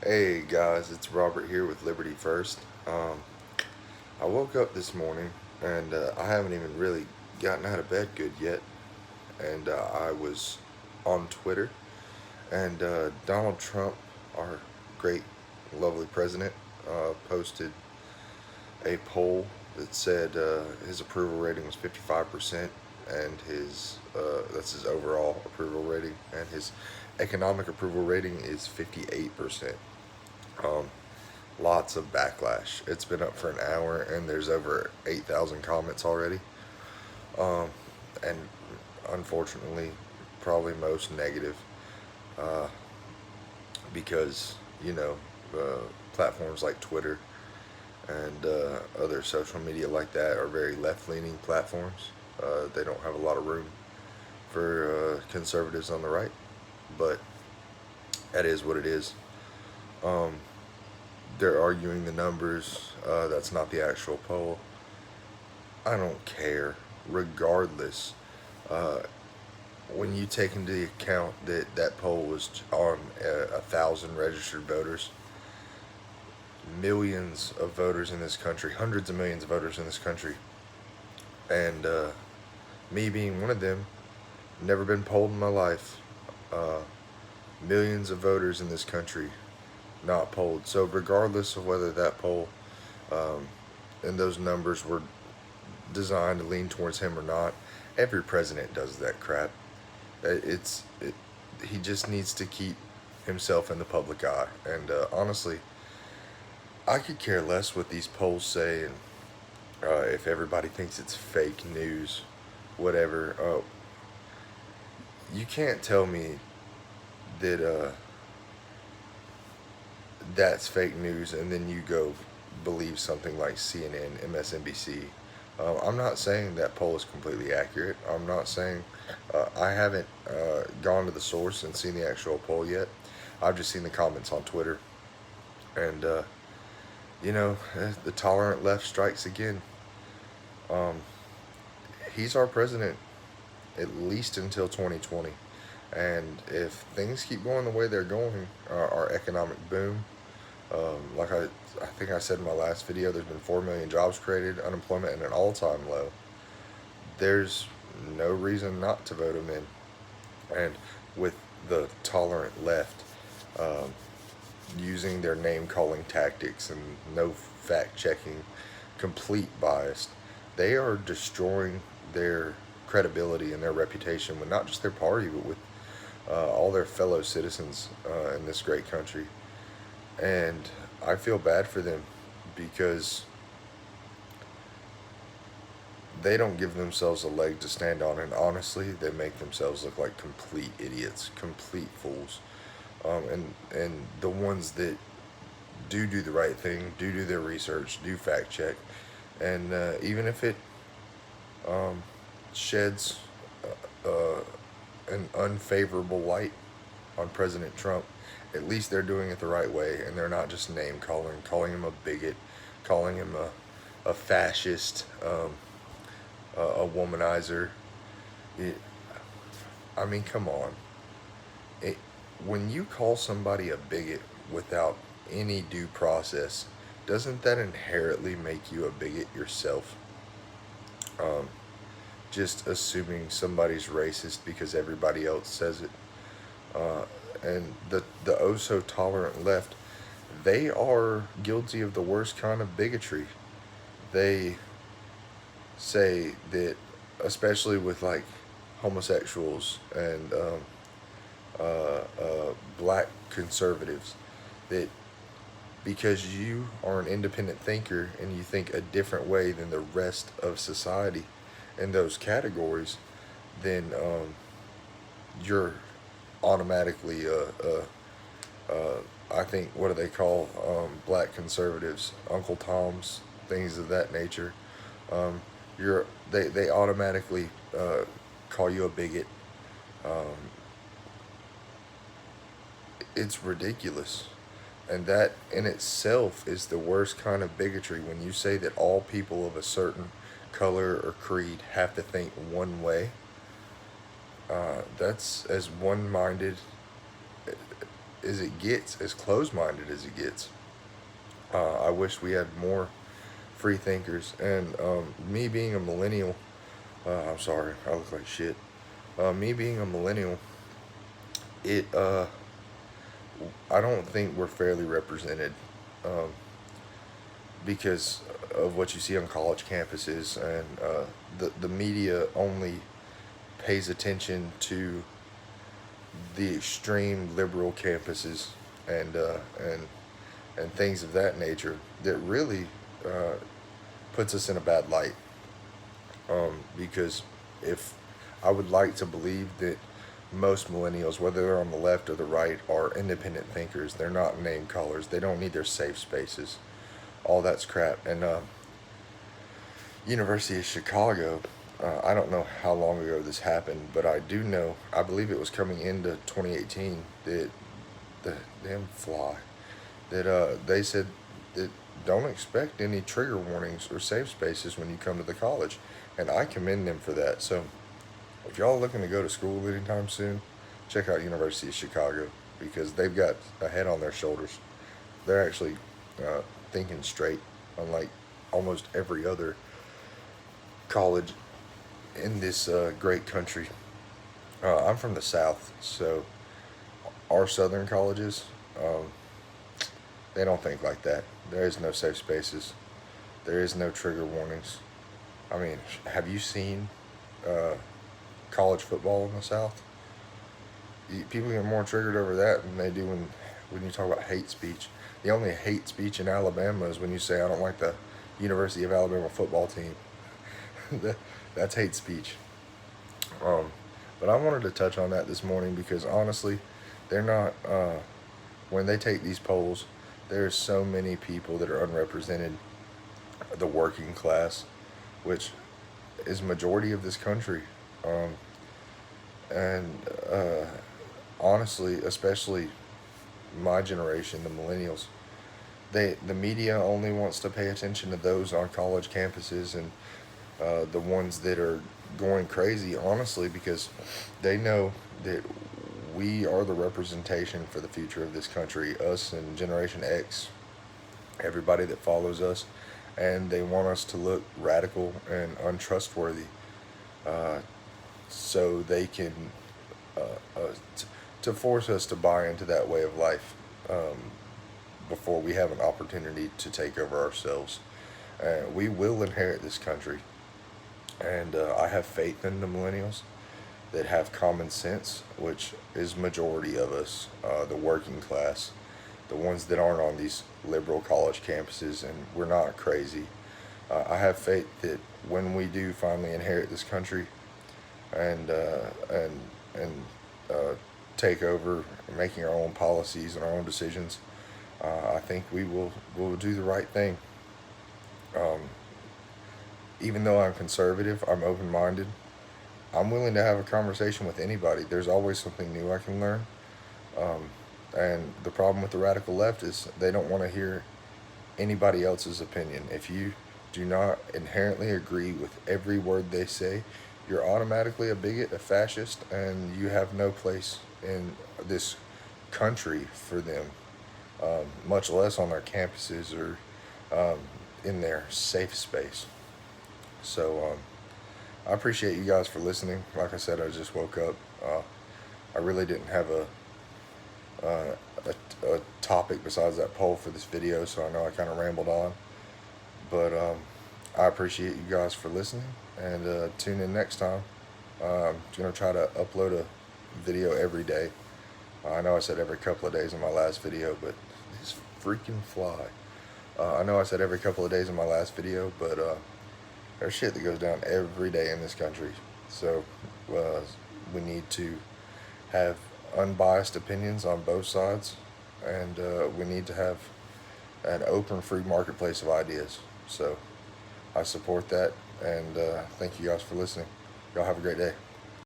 Hey guys, it's Robert here with Liberty First. I woke up this morning and I haven't even really gotten out of bed good yet. And I was on Twitter, and Donald Trump, our great, lovely president, posted a poll that said his approval rating was 55%, and that's his overall approval rating, and his economic approval rating is 58%. Um, Lots of backlash. It's been up for an hour and there's over 8,000 comments already. Um, and unfortunately, probably most negative uh, because, you know, platforms like Twitter and other social media like that are very left leaning platforms. They don't have a lot of room for conservatives on the right, but that is what it is. Um, they're arguing the numbers. That's not the actual poll. I don't care. Regardless, uh, when you take into account that that poll was on 1,000 registered voters, millions of voters in this country, hundreds of millions of voters in this country, and me being one of them, never been polled in my life. Uh, Millions of voters in this country not polled. So regardless of whether that poll um, and those numbers were designed to lean towards him or not, every president does that crap. It's it, he just needs to keep himself in the public eye. And honestly, I could care less what these polls say, and if everybody thinks it's fake news, whatever. You can't tell me that that's fake news, and then you go believe something like CNN, MSNBC. I'm not saying that poll is completely accurate. I'm not saying I haven't gone to the source and seen the actual poll yet. I've just seen the comments on Twitter, and the tolerant left strikes again. Um, he's our president at least until 2020, and if things keep going the way they're going, our economic boom, like I think I said in my last video, there's been 4 million jobs created, unemployment at an all-time low. There's no reason not to vote him in. And with the tolerant left um, using their name-calling tactics and no fact-checking, complete bias, they are destroying their credibility and their reputation with not just their party, but with all their fellow citizens in this great country. And I feel bad for them because they don't give themselves a leg to stand on, and honestly, they make themselves look like complete idiots, complete fools. And the ones that do the right thing, do their research, do fact check, and even if it um, sheds uh, an unfavorable light on President Trump, at least they're doing it the right way, and they're not just name calling him a bigot, calling him a fascist, a womanizer. It, I mean, come on. It, when you call somebody a bigot without any due process, doesn't that inherently make you a bigot yourself? Um, just assuming somebody's racist because everybody else says it. Uh, and the oh so tolerant left, they are guilty of the worst kind of bigotry. They say that, especially with like homosexuals and black conservatives, that because you are an independent thinker and you think a different way than the rest of society in those categories, then you're automatically I think, what do they call black conservatives, Uncle Toms, things of that nature. Um, they automatically call you a bigot. Um, it's ridiculous, and that in itself is the worst kind of bigotry. When you say that all people of a certain color or creed have to think one way, that's as one-minded as it gets, as closed-minded as it gets. I wish we had more free thinkers. And me being a millennial, I'm sorry, I look like shit. Me being a millennial, it I don't think we're fairly represented, um, because of what you see on college campuses, and the media only pays attention to the extreme liberal campuses, and and things of that nature that really uh, puts us in a bad light. Because if I would like to believe that most millennials, whether they're on the left or the right, are independent thinkers. They're not name callers. They don't need their safe spaces. All that's crap. And University of Chicago, I don't know how long ago this happened, but I do know, I believe it was coming into 2018, that the damn fly, that they said that don't expect any trigger warnings or safe spaces when you come to the college. And I commend them for that. So if y'all are looking to go to school anytime soon, check out University of Chicago, because they've got a head on their shoulders. They're actually uh, thinking straight, unlike almost every other college in this great country. I'm from the South, so our Southern colleges, um, they don't think like that. There is no safe spaces. There is no trigger warnings. I mean, have you seen uh, college football in the South? People get more triggered over that than they do when you talk about hate speech. The only hate speech in Alabama is when you say, I don't like the University of Alabama football team. That's hate speech. Um, but I wanted to touch on that this morning because honestly, they're not, when they take these polls, there's so many people that are unrepresented, the working class, which is majority of this country. Um, and honestly, especially my generation, the millennials, the media only wants to pay attention to those on college campuses, and the ones that are going crazy, honestly, because they know that we are the representation for the future of this country, us and Generation X, everybody that follows us, and they want us to look radical and untrustworthy, uh, so they can uh, uh, to force us to buy into that way of life, before we have an opportunity to take over ourselves. We will inherit this country, and I have faith in the millennials that have common sense, which is majority of us, the working class, the ones that aren't on these liberal college campuses, and we're not crazy. I have faith that when we do finally inherit this country, and and take over, making our own policies and our own decisions, I think we will do the right thing. Um, Even though I'm conservative, I'm open-minded. I'm willing to have a conversation with anybody. There's always something new I can learn. Um, and the problem with the radical left is they don't want to hear anybody else's opinion. If you do not inherently agree with every word they say, you're automatically a bigot, a fascist, and you have no place in this country for them, much less on their campuses or in their safe space. So I appreciate you guys for listening. Like I said, I just woke up. I really didn't have uh, a topic besides that poll for this video, so I know I kind of rambled on. But I appreciate you guys for listening, and tune in next time. I'm going to try to upload a video every day. I know I said every couple of days in my last video, but this freaking fly. I know I said every couple of days in my last video, but there's shit that goes down every day in this country. So we need to have unbiased opinions on both sides, and we need to have an open, free marketplace of ideas. So I support that, and thank you guys for listening. Y'all have a great day.